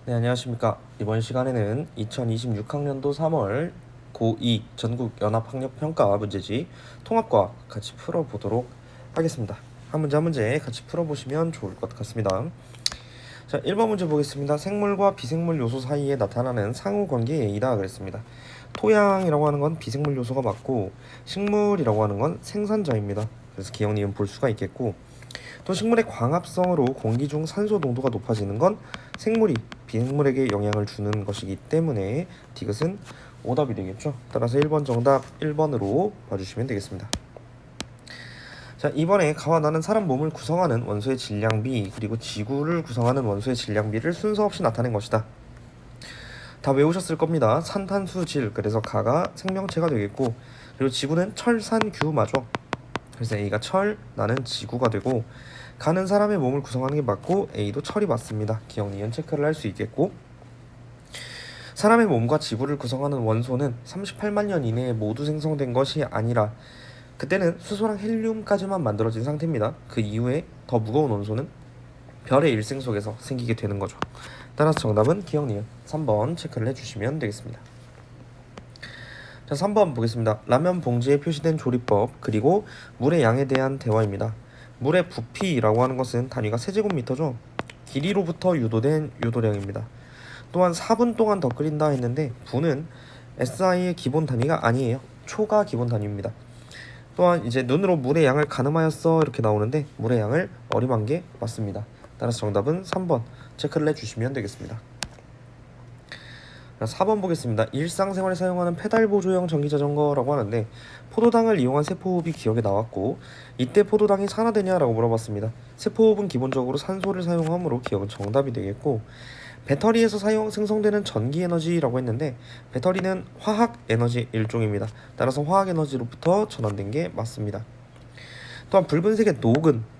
네, 안녕하십니까. 이번 시간에는 2026학년도 3월 고2 전국연합학력평가 문제지 통합과학 같이 풀어보도록 하겠습니다. 한 문제 한 문제 같이 풀어보시면 좋을 것 같습니다. 자, 1번 문제 보겠습니다. 생물과 비생물 요소 사이에 나타나는 상호관계 A다 그랬습니다. 토양이라고 하는 건 비생물 요소가 맞고 식물이라고 하는 건 생산자입니다. 그래서 기억니은 볼 수가 있겠고, 또 식물의 광합성으로 공기 중 산소 농도가 높아지는 건 생물이 비생물에게 영향을 주는 것이기 때문에 디귿은 오답이 되겠죠. 따라서 1번 정답 1번으로 봐주시면 되겠습니다. 자, 이번에 가와 나는 사람 몸을 구성하는 원소의 질량비, 그리고 지구를 구성하는 원소의 질량비를 순서 없이 나타낸 것이다. 다 외우셨을 겁니다. 산탄수질, 그래서 가가 생명체가 되겠고, 그리고 지구는 철산규마죠. 그래서 A가 철, 나는 지구가 되고, 가는 사람의 몸을 구성하는 게 맞고 A도 철이 맞습니다. 기억 니은 체크를 할 수 있겠고, 사람의 몸과 지구를 구성하는 원소는 38만 년 이내에 모두 생성된 것이 아니라 그때는 수소랑 헬륨까지만 만들어진 상태입니다. 그 이후에 더 무거운 원소는 별의 일생 속에서 생기게 되는 거죠. 따라서 정답은 기억 니은 3번 체크를 해주시면 되겠습니다. 자, 3번 보겠습니다. 라면 봉지에 표시된 조리법, 그리고 물의 양에 대한 대화입니다. 물의 부피라고 하는 것은 단위가 세제곱미터죠. 길이로부터 유도된 유도량입니다. 또한 4분 동안 더 끓인다 했는데 분은 SI의 기본 단위가 아니에요. 초가 기본 단위입니다. 또한 이제 눈으로 물의 양을 가늠하였어 이렇게 나오는데 물의 양을 어림한 게 맞습니다. 따라서 정답은 3번 체크를 해주시면 되겠습니다. 4번 보겠습니다. 일상생활에 사용하는 페달 보조형 전기자전거라고 하는데 포도당을 이용한 세포호흡이 기억에 나왔고, 이때 포도당이 산화되냐라고 물어봤습니다. 세포호흡은 기본적으로 산소를 사용하므로 기억은 정답이 되겠고, 배터리에서 생성되는 전기에너지라고 했는데 배터리는 화학에너지 일종입니다. 따라서 화학에너지로부터 전환된 게 맞습니다. 또한 붉은색의 녹은,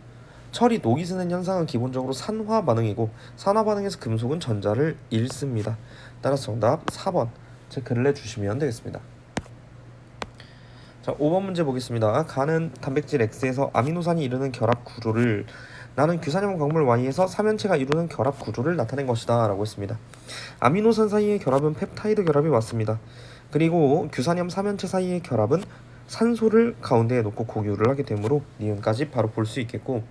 철이 녹이 쓰는 현상은 기본적으로 산화 반응이고 산화 반응에서 금속은 전자를 잃습니다. 따라서 정답 4번 체크를 해주시면 되겠습니다. 자, 5번 문제 보겠습니다. 가는 단백질 X에서 아미노산이 이루는 결합 구조를, 나는 규산염 광물 Y에서 삼연체가 이루는 결합 구조를 나타낸 것이다 라고 했습니다. 아미노산 사이의 결합은 펩타이드 결합이 맞습니다. 그리고 규산염 삼연체 사이의 결합은 산소를 가운데에 놓고 공유를 하게 되므로 니은까지 바로 볼 수 있겠고,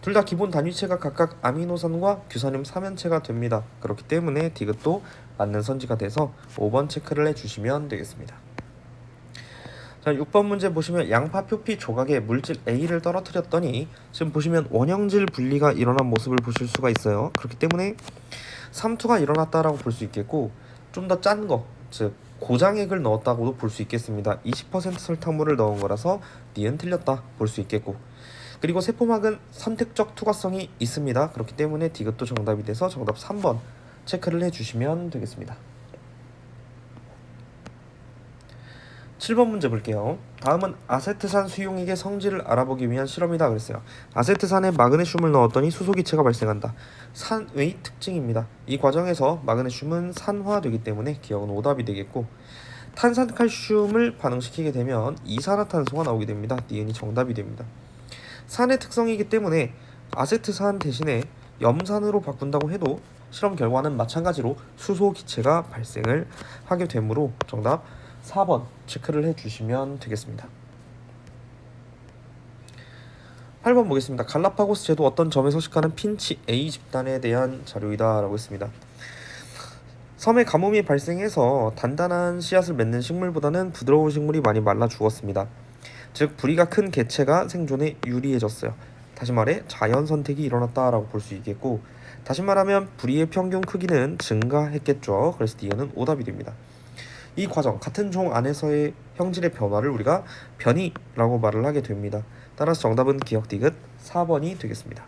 둘 다 기본 단위체가 각각 아미노산과 규산염 삼연체가 됩니다. 그렇기 때문에 디귿도 맞는 선지가 돼서 5번 체크를 해주시면 되겠습니다. 자, 6번 문제 보시면 양파 표피 조각에 물질 A를 떨어뜨렸더니 지금 보시면 원형질 분리가 일어난 모습을 보실 수가 있어요. 그렇기 때문에 삼투가 일어났다라고 볼 수 있겠고, 좀 더 짠 거, 즉 고장액을 넣었다고도 볼 수 있겠습니다. 20% 설탕물을 넣은 거라서 니은 틀렸다 볼 수 있겠고, 그리고 세포막은 선택적 투과성이 있습니다. 그렇기 때문에 디귿도 정답이 돼서 정답 3번 체크를 해주시면 되겠습니다. 7번 문제 볼게요. 다음은 아세트산 수용액의 성질을 알아보기 위한 실험이다 그랬어요. 아세트산에 마그네슘을 넣었더니 수소기체가 발생한다. 산의 특징입니다. 이 과정에서 마그네슘은 산화되기 때문에 기억은 오답이 되겠고, 탄산칼슘을 반응시키게 되면 이산화탄소가 나오게 됩니다. 니은이 정답이 됩니다. 산의 특성이기 때문에 아세트산 대신에 염산으로 바꾼다고 해도 실험 결과는 마찬가지로 수소기체가 발생을 하게 되므로 정답 4번 체크를 해주시면 되겠습니다. 8번 보겠습니다. 갈라파고스 제도 어떤 점에 서식하는 핀치 A 집단에 대한 자료이다 라고 했습니다. 섬에 가뭄이 발생해서 단단한 씨앗을 맺는 식물보다는 부드러운 식물이 많이 말라 죽었습니다. 즉 부리가 큰 개체가 생존에 유리해졌어요. 다시 말해 자연 선택이 일어났다라고 볼 수 있겠고, 다시 말하면 부리의 평균 크기는 증가했겠죠. 그래서 D는 오답이 됩니다. 이 과정, 같은 종 안에서의 형질의 변화를 우리가 변이라고 말을 하게 됩니다. 따라서 정답은 기억 디귿 4번이 되겠습니다.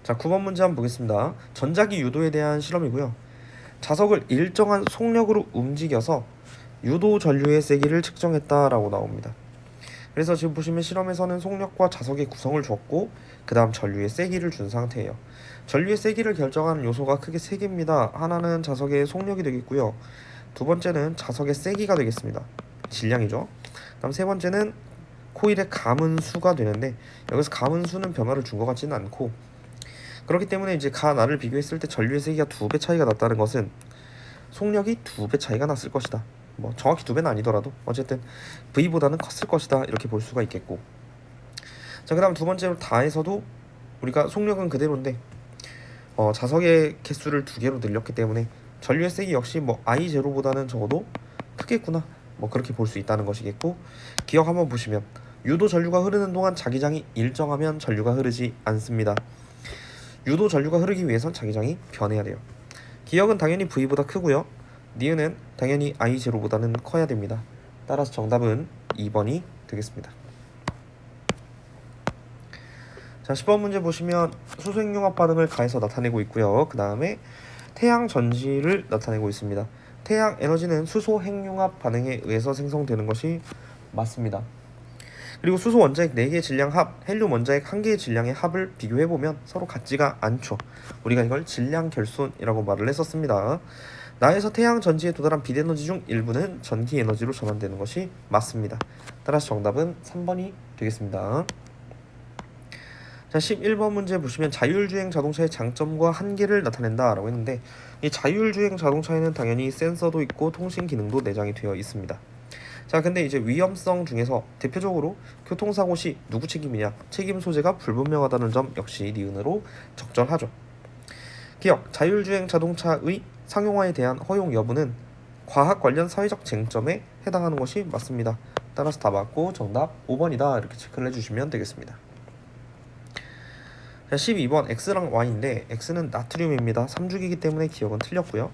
자, 9번 문제 한번 보겠습니다. 전자기 유도에 대한 실험이고요. 자석을 일정한 속력으로 움직여서 유도 전류의 세기를 측정했다라고 나옵니다. 그래서 지금 보시면 실험에서는 속력과 자석의 구성을 줬고 그 다음 전류의 세기를 준 상태예요. 전류의 세기를 결정하는 요소가 크게 3개입니다. 하나는 자석의 속력이 되겠고요. 두 번째는 자석의 세기가 되겠습니다. 질량이죠. 다음 세 번째는 코일의 감은수가 되는데, 여기서 감은수는 변화를 준 것 같지는 않고, 그렇기 때문에 이제 가 나를 비교했을 때 전류의 세기가 2배 차이가 났다는 것은 속력이 2배 차이가 났을 것이다. 뭐 정확히 2배는 아니더라도 어쨌든 V보다는 컸을 것이다 이렇게 볼 수가 있겠고, 자 그 다음 두 번째로 다에서도 우리가 속력은 그대로인데 자석의 개수를 2개로 늘렸기 때문에 전류의 세기 역시 뭐 I0보다는 적어도 크겠구나, 뭐 그렇게 볼 수 있다는 것이겠고, 기억 한번 보시면 유도 전류가 흐르는 동안 자기장이 일정하면 전류가 흐르지 않습니다. 유도 전류가 흐르기 위해선 자기장이 변해야 돼요. 기억은 당연히 V보다 크고요. 니은은 당연히 I0보다는 커야 됩니다. 따라서 정답은 2번이 되겠습니다. 자 10번 문제 보시면 수소핵융합 반응을 가해서 나타내고 있고요. 그 다음에 태양 전지를 나타내고 있습니다. 태양 에너지는 수소 핵융합 반응에 의해서 생성되는 것이 맞습니다. 그리고 수소 원자핵 4개의 질량 합, 헬륨 원자핵 1개의 질량의 합을 비교해보면 서로 같지가 않죠. 우리가 이걸 질량 결손이라고 말을 했었습니다. 나에서 태양 전지에 도달한 빛 에너지 중 일부는 전기 에너지로 전환되는 것이 맞습니다. 따라서 정답은 3번이 되겠습니다. 자 11번 문제 보시면 자율주행 자동차의 장점과 한계를 나타낸다 라고 했는데, 이 자율주행 자동차에는 당연히 센서도 있고 통신 기능도 내장이 되어 있습니다. 자 근데 이제 위험성 중에서 대표적으로 교통사고 시 누구 책임이냐, 책임 소재가 불분명하다는 점 역시 니은으로 적절하죠. 기억, 자율주행 자동차의 상용화에 대한 허용 여부는 과학 관련 사회적 쟁점에 해당하는 것이 맞습니다. 따라서 다 맞고 정답 5번이다 이렇게 체크를 해주시면 되겠습니다. 자 12번 X랑 Y인데 X는 나트륨입니다. 3주기이기 때문에 기억은 틀렸고요.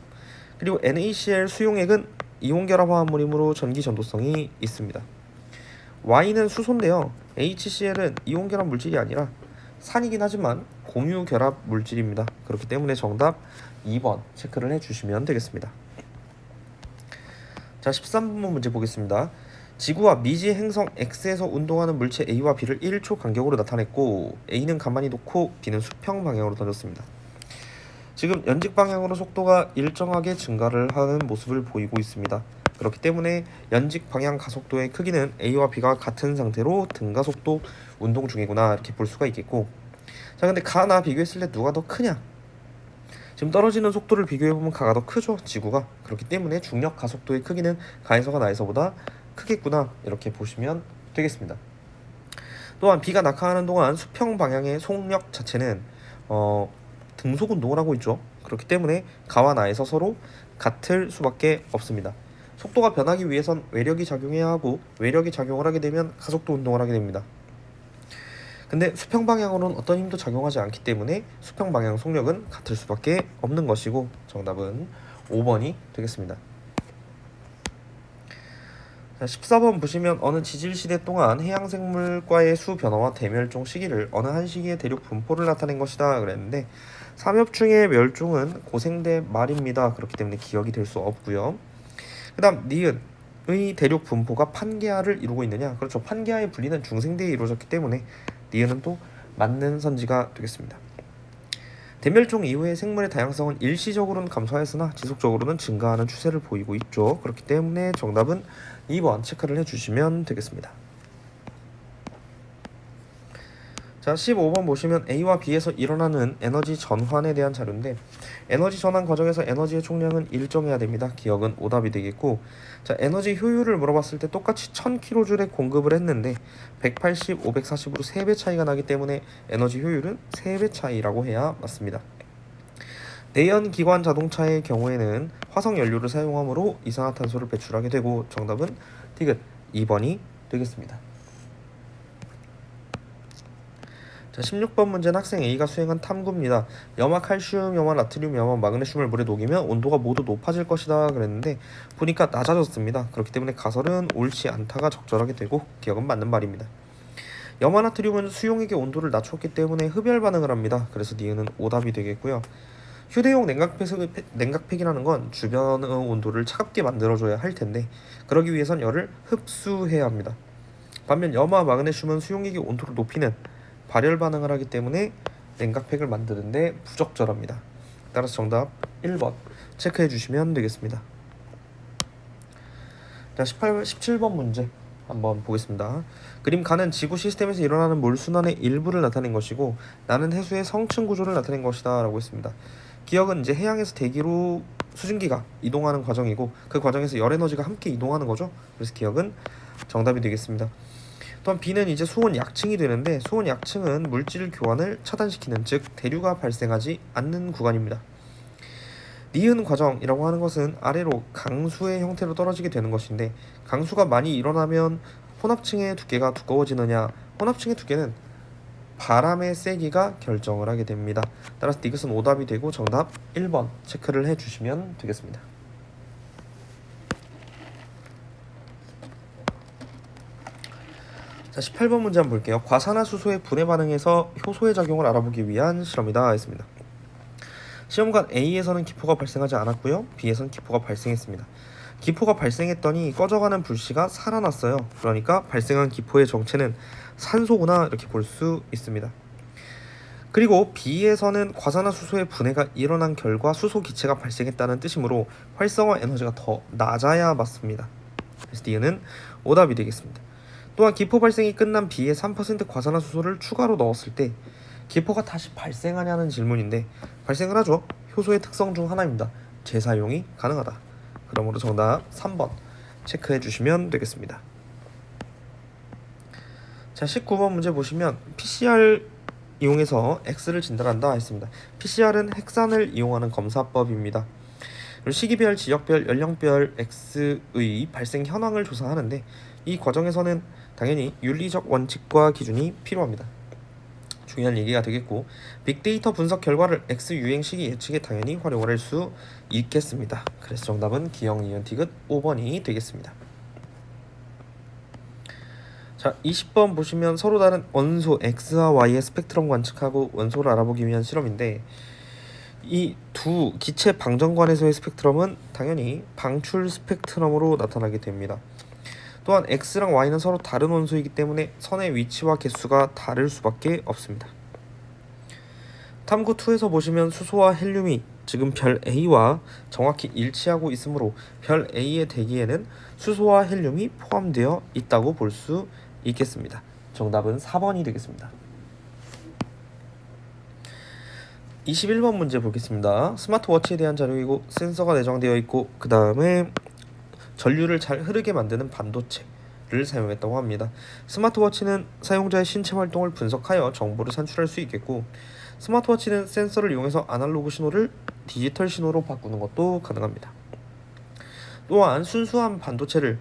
그리고 NaCl 수용액은 이온결합 화합물이므로 전기 전도성이 있습니다. Y는 수소인데요. HCl은 이온결합 물질이 아니라 산이긴 하지만 공유결합 물질입니다. 그렇기 때문에 정답 2번 체크를 해주시면 되겠습니다. 자 13번 문제 보겠습니다. 지구와 미지 행성 X에서 운동하는 물체 A와 B를 1초 간격으로 나타냈고, A는 가만히 놓고 B는 수평 방향으로 던졌습니다. 지금 연직 방향으로 속도가 일정하게 증가를 하는 모습을 보이고 있습니다. 그렇기 때문에 연직 방향 가속도의 크기는 A와 B가 같은 상태로 등가속도 운동 중이구나 이렇게 볼 수가 있겠고, 자 근데 가나 비교했을 때 누가 더 크냐? 지금 떨어지는 속도를 비교해보면 가가 더 크죠, 지구가. 그렇기 때문에 중력 가속도의 크기는 가에서가 나에서보다 크겠구나 이렇게 보시면 되겠습니다. 또한 B가 낙하하는 동안 수평 방향의 속력 자체는 등속 운동을 하고 있죠. 그렇기 때문에 가와 나에서 서로 같을 수밖에 없습니다. 속도가 변하기 위해선 외력이 작용해야 하고, 외력이 작용을 하게 되면 가속도 운동을 하게 됩니다. 근데 수평 방향으로는 어떤 힘도 작용하지 않기 때문에 수평 방향 속력은 같을 수밖에 없는 것이고, 정답은 5번이 되겠습니다. 자 14번 보시면 어느 지질시대 동안 해양생물과의 수변화와 대멸종 시기를 어느 한 시기의 대륙 분포를 나타낸 것이다 그랬는데, 삼엽충의 멸종은 고생대 말입니다. 그렇기 때문에 기억이 될 수 없고요. 그 다음 니은의 대륙 분포가 판게아를 이루고 있느냐, 그렇죠. 판게아에 불리는 중생대에 이루어졌기 때문에 니은은 또 맞는 선지가 되겠습니다. 대멸종 이후의 생물의 다양성은 일시적으로는 감소하였으나 지속적으로는 증가하는 추세를 보이고 있죠. 그렇기 때문에 정답은 2번 체크를 해주시면 되겠습니다. 자 15번 보시면 A와 B에서 일어나는 에너지 전환에 대한 자료인데, 에너지 전환 과정에서 에너지의 총량은 일정해야 됩니다. 기억은 오답이 되겠고, 자 에너지 효율을 물어봤을 때 똑같이 1000kJ에 공급을 했는데 180, 540으로 3배 차이가 나기 때문에 에너지 효율은 3배 차이라고 해야 맞습니다. 내연기관 자동차의 경우에는 화석 연료를 사용하므로 이산화탄소를 배출하게 되고, 정답은 디귿 2번이 되겠습니다. 자 16번 문제는 학생 A가 수행한 탐구입니다. 염화 칼슘, 염화 나트륨, 염화 마그네슘을 물에 녹이면 온도가 모두 높아질 것이다 그랬는데 보니까 낮아졌습니다. 그렇기 때문에 가설은 옳지 않다가 적절하게 되고, 기억은 맞는 말입니다. 염화 나트륨은 수용액의 온도를 낮췄기 때문에 흡열 반응을 합니다. 그래서 니은은 오답이 되겠고요. 휴대용 냉각팩이라는 건 주변의 온도를 차갑게 만들어줘야 할 텐데 그러기 위해선 열을 흡수해야 합니다. 반면 염화 마그네슘은 수용액의 온도를 높이는 발열 반응을 하기 때문에 냉각팩을 만드는데 부적절합니다. 따라서 정답 1번 체크해 주시면 되겠습니다. 자 17번 문제, 한번 보겠습니다. 그림 가는 지구 시스템에서 일어나는 몰순환의 일부를 나타낸 것이고 나는 해수의 성층 구조를 나타낸 것이다 라고 했습니다. 기억은 이제 해양에서 대기로 수증기가 이동하는 과정이고 그 과정에서 열 에너지가 함께 이동하는 거죠. 그래서 기억은 정답이 되겠습니다. 또한 B는 이제 수온 약층이 되는데 수온 약층은 물질 교환을 차단시키는 즉 대류가 발생하지 않는 구간입니다. 니은 과정이라고 하는 것은 아래로 강수의 형태로 떨어지게 되는 것인데 강수가 많이 일어나면 혼합층의 두께가 두꺼워지느냐 혼합층의 두께는 바람의 세기가 결정을 하게 됩니다. 따라서 이것은 오답이 되고 정답 1번 체크를 해주시면 되겠습니다. 자, 18번 문제 한번 볼게요. 과산화수소의 분해 반응에서 효소의 작용을 알아보기 위한 실험이다 했습니다. 시험관 A에서는 기포가 발생하지 않았고요. B에서는 기포가 발생했습니다. 기포가 발생했더니 꺼져가는 불씨가 살아났어요. 그러니까 발생한 기포의 정체는 산소구나 이렇게 볼 수 있습니다. 그리고 B에서는 과산화수소의 분해가 일어난 결과 수소 기체가 발생했다는 뜻이므로 활성화 에너지가 더 낮아야 맞습니다. 그래서 D는 오답이 되겠습니다. 또한 기포 발생이 끝난 B에 3% 과산화수소를 추가로 넣었을 때 기포가 다시 발생하냐는 질문인데 발생을 하죠. 효소의 특성 중 하나입니다. 재사용이 가능하다. 그러므로 정답 3번 체크해 주시면 되겠습니다. 자, 19번 문제 보시면 PCR 이용해서 X를 진단한다 했습니다. PCR은 핵산을 이용하는 검사법입니다. 시기별, 지역별, 연령별 X의 발생 현황을 조사하는데 이 과정에서는 당연히 윤리적 원칙과 기준이 필요합니다. 중요한 얘기가 되겠고 빅데이터 분석 결과를 X 유행 시기 예측에 당연히 활용을 할 수 있겠습니다. 그래서 정답은 기억, 니은, 디귿 5번이 되겠습니다. 자, 20번 보시면 서로 다른 원소 X와 Y의 스펙트럼 관측하고 원소를 알아보기 위한 실험인데 이 두 기체 방정관에서의 스펙트럼은 당연히 방출 스펙트럼으로 나타나게 됩니다. 또한 X랑 Y는 서로 다른 원소이기 때문에 선의 위치와 개수가 다를 수밖에 없습니다. 탐구 2에서 보시면 수소와 헬륨이 지금 별 A와 정확히 일치하고 있으므로 별 A의 대기에는 수소와 헬륨이 포함되어 있다고 볼 수 있겠습니다. 정답은 4번이 되겠습니다. 21번 문제 보겠습니다. 스마트워치에 대한 자료이고 센서가 내장되어 있고 그 다음에 전류를 잘 흐르게 만드는 반도체를 사용했다고 합니다. 스마트워치는 사용자의 신체 활동을 분석하여 정보를 산출할 수 있겠고 스마트워치는 센서를 이용해서 아날로그 신호를 디지털 신호로 바꾸는 것도 가능합니다. 또한 순수한 반도체를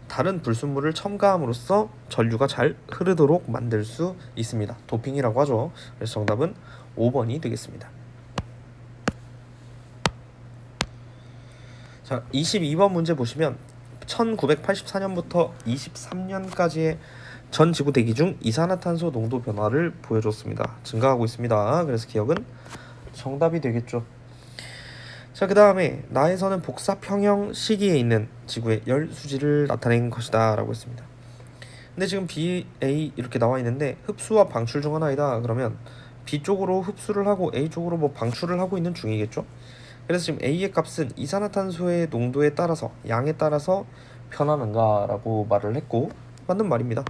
다른 불순물을 첨가함으로써 전류가 잘 흐르도록 만들 수 있습니다. 도핑이라고 하죠. 그래서 정답은 5번이 되겠습니다. 자, 22번 문제 보시면 1984년부터 23년까지의 전 지구 대기 중 이산화탄소 농도 변화를 보여줬습니다. 증가하고 있습니다. 그래서 기억은 정답이 되겠죠. 자, 그 다음에 나에서는 복사평형 시기에 있는 지구의 열 수지를 나타낸 것이다 라고 했습니다. 근데 지금 B, A 이렇게 나와 있는데 흡수와 방출 중 하나이다 그러면 B 쪽으로 흡수를 하고 A 쪽으로 뭐 방출을 하고 있는 중이겠죠. 그래서 지금 A의 값은 이산화탄소의 농도에 따라서 양에 따라서 변하는가 라고 말을 했고 맞는 말입니다.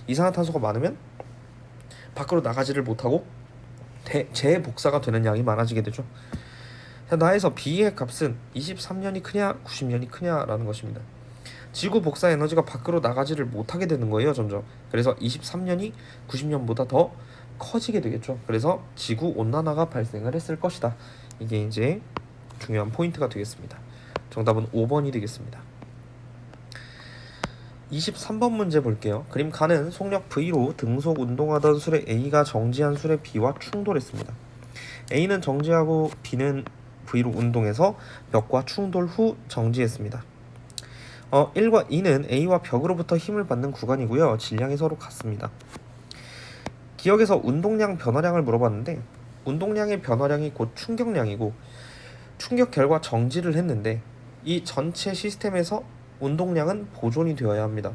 이산화탄소가 많으면 밖으로 나가지를 못하고 재복사가 되는 양이 많아지게 되죠. 자, 나에서 B의 값은 23년이 크냐 90년이 크냐라는 것입니다. 지구 복사 에너지가 밖으로 나가지를 못하게 되는 거예요. 점점. 그래서 23년이 90년보다 더 커지게 되겠죠. 그래서 지구 온난화가 발생을 했을 것이다. 이게 이제 중요한 포인트가 되겠습니다. 정답은 5번이 되겠습니다. 23번 문제 볼게요. 그림 가는 속력 V로 등속 운동하던 수레 A가 정지한 수레 B와 충돌했습니다. A는 정지하고 B는 V로 운동해서 벽과 충돌 후 정지했습니다. 1과 2는 A와 벽으로부터 힘을 받는 구간이고요. 질량이 서로 같습니다. 기억에서 운동량 변화량을 물어봤는데 운동량의 변화량이 곧 충격량이고 충격 결과 정지를 했는데 이 전체 시스템에서 운동량은 보존이 되어야 합니다.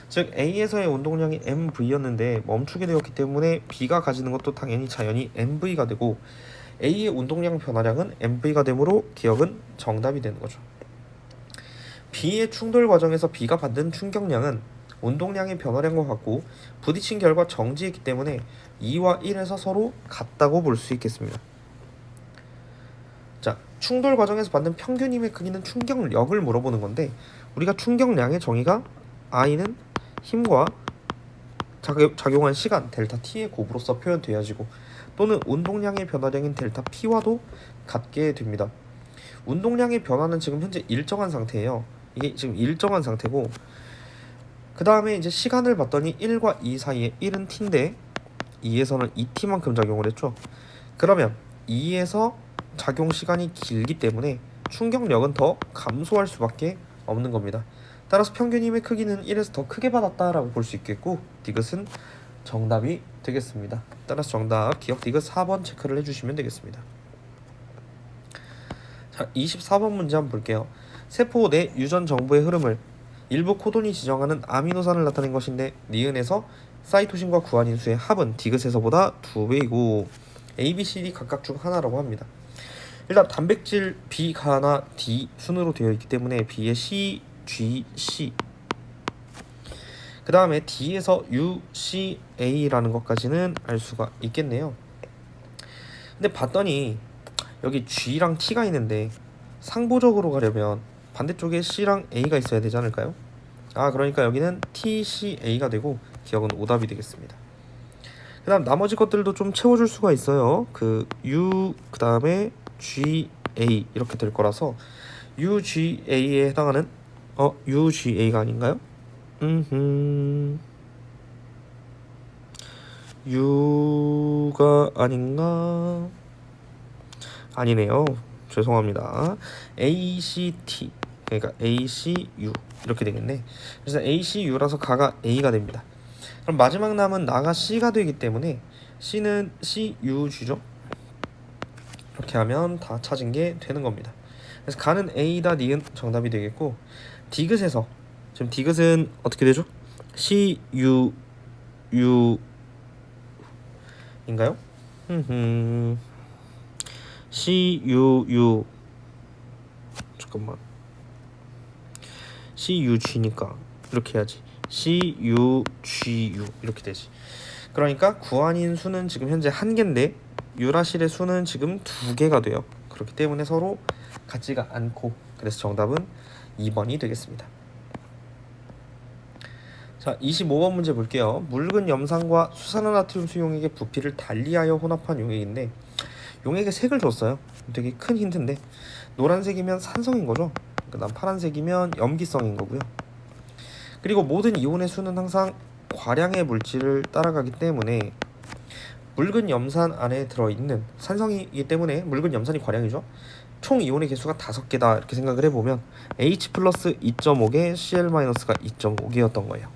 즉 A에서의 운동량이 mv였는데 멈추게 되었기 때문에 B가 가지는 것도 당연히 자연히 mv가 되고 A의 운동량 변화량은 mv가 되므로 기억은 정답이 되는 거죠. B의 충돌 과정에서 B가 받는 충격량은 운동량의 변화량과 같고 부딪힌 결과 정지했기 때문에 2와 1에서 서로 같다고 볼 수 있겠습니다. 자, 충돌 과정에서 받는 평균 힘의 크기는 충격력을 물어보는 건데 우리가 충격량의 정의가 I는 힘과 작용한 시간 델타 T의 곱으로서 표현되어지고 또는 운동량의 변화량인 델타 P와도 같게 됩니다. 운동량의 변화는 지금 현재 일정한 상태예요. 이게 지금 일정한 상태고 그 다음에 이제 시간을 봤더니 1과 2 사이에 1은 t인데 2에서는 2t만큼 작용을 했죠. 그러면 2에서 작용 시간이 길기 때문에 충격력은 더 감소할 수밖에 없는 겁니다. 따라서 평균 힘의 크기는 1에서 더 크게 받았다라고 볼 수 있겠고 디귿은 정답이 되겠습니다. 따라서 정답 기억 디귿 4번 체크를 해주시면 되겠습니다. 자, 24번 문제 한번 볼게요. 세포 내 유전 정보의 흐름을 일부 코돈이 지정하는 아미노산을 나타낸 것인데 니은에서 사이토신과 구안인수의 합은 디귿에서보다 2배이고 A, B, C, D 각각 중 하나라고 합니다. 일단 단백질 B가 하나 D 순으로 되어 있기 때문에 B에 C, G, C 그 다음에 D에서 U, C, A라는 것까지는 알 수가 있겠네요. 근데 봤더니 여기 G랑 T가 있는데 상보적으로 가려면 반대쪽에 C랑 A가 있어야 되지 않을까요? 그러니까 여기는 T, C, A가 되고 기억은 오답이 되겠습니다. 그 다음 나머지 것들도 좀 채워줄 수가 있어요. 그 U 그 다음에 G, A 이렇게 될 거라서 U, G, A에 해당하는 U, G, A가 아닌가요? U가 아닌가? 아니네요. 죄송합니다. A, C, T 그러니까 A, C, U 이렇게 되겠네. 그래서 A, C, U라서 가가 A가 됩니다. 그럼 마지막 남은 나가 C가 되기 때문에 C는 C, U, G죠. 이렇게 하면 다 찾은 게 되는 겁니다. 그래서 가는 A다 니은 정답이 되겠고 디귿에서 지금 디귿은 어떻게 되죠? C, U, U 인가요? C, U, U 잠깐만 C, U, G니까 이렇게 해야지. C, U, G, U 이렇게 되지. 그러니까 구안인 수는 지금 현재 1개인데 유라실의 수는 지금 2개가 돼요. 그렇기 때문에 서로 같지가 않고 그래서 정답은 2번이 되겠습니다. 자, 25번 문제 볼게요. 묽은 염산과 수산화나트륨 수용액의 부피를 달리하여 혼합한 용액인데 용액의 색을 줬어요. 되게 큰 힌트인데 노란색이면 산성인 거죠. 그다음 파란색이면 염기성인 거고요. 그리고 모든 이온의 수는 항상 과량의 물질을 따라가기 때문에 묽은 염산 안에 들어있는 산성이기 때문에 묽은 염산이 과량이죠. 총 이온의 개수가 5개다 이렇게 생각을 해보면 H 플러스 2.5개 Cl-가 2.5개였던 거예요.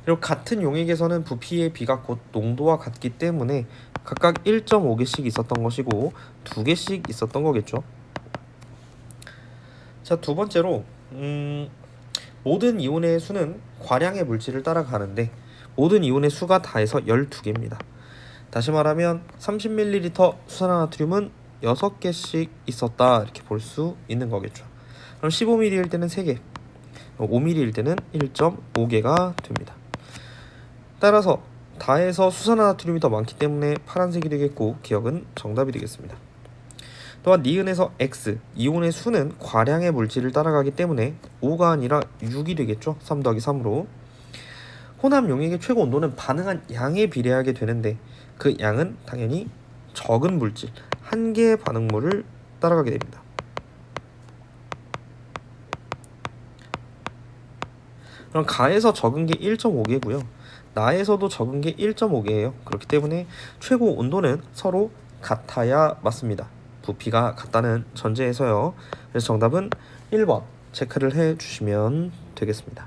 그리고 같은 용액에서는 부피의 비가 곧 농도와 같기 때문에 각각 1.5개씩 있었던 것이고 2개씩 있었던 거겠죠. 자, 두 번째로 모든 이온의 수는 과량의 물질을 따라가는데 모든 이온의 수가 다해서 12개입니다. 다시 말하면 30ml 수산화나트륨은 6개씩 있었다 이렇게 볼 수 있는 거겠죠. 그럼 15ml일 때는 3개, 5ml일 때는 1.5개가 됩니다. 따라서 다해서 수산화나트륨이 더 많기 때문에 파란색이 되겠고 기억은 정답이 되겠습니다. 또한 니은에서 X, 이온의 수는 과량의 물질을 따라가기 때문에 5가 아니라 6이 되겠죠. 3 더하기 3으로. 혼합 용액의 최고 온도는 반응한 양에 비례하게 되는데 그 양은 당연히 적은 물질, 1개의 반응물을 따라가게 됩니다. 그럼 가에서 적은 게 1.5개고요. 나에서도 적은 게 1.5개예요. 그렇기 때문에 최고 온도는 서로 같아야 맞습니다. 부피가 같다는 전제에서요. 그래서 정답은 1번 체크를 해주시면 되겠습니다.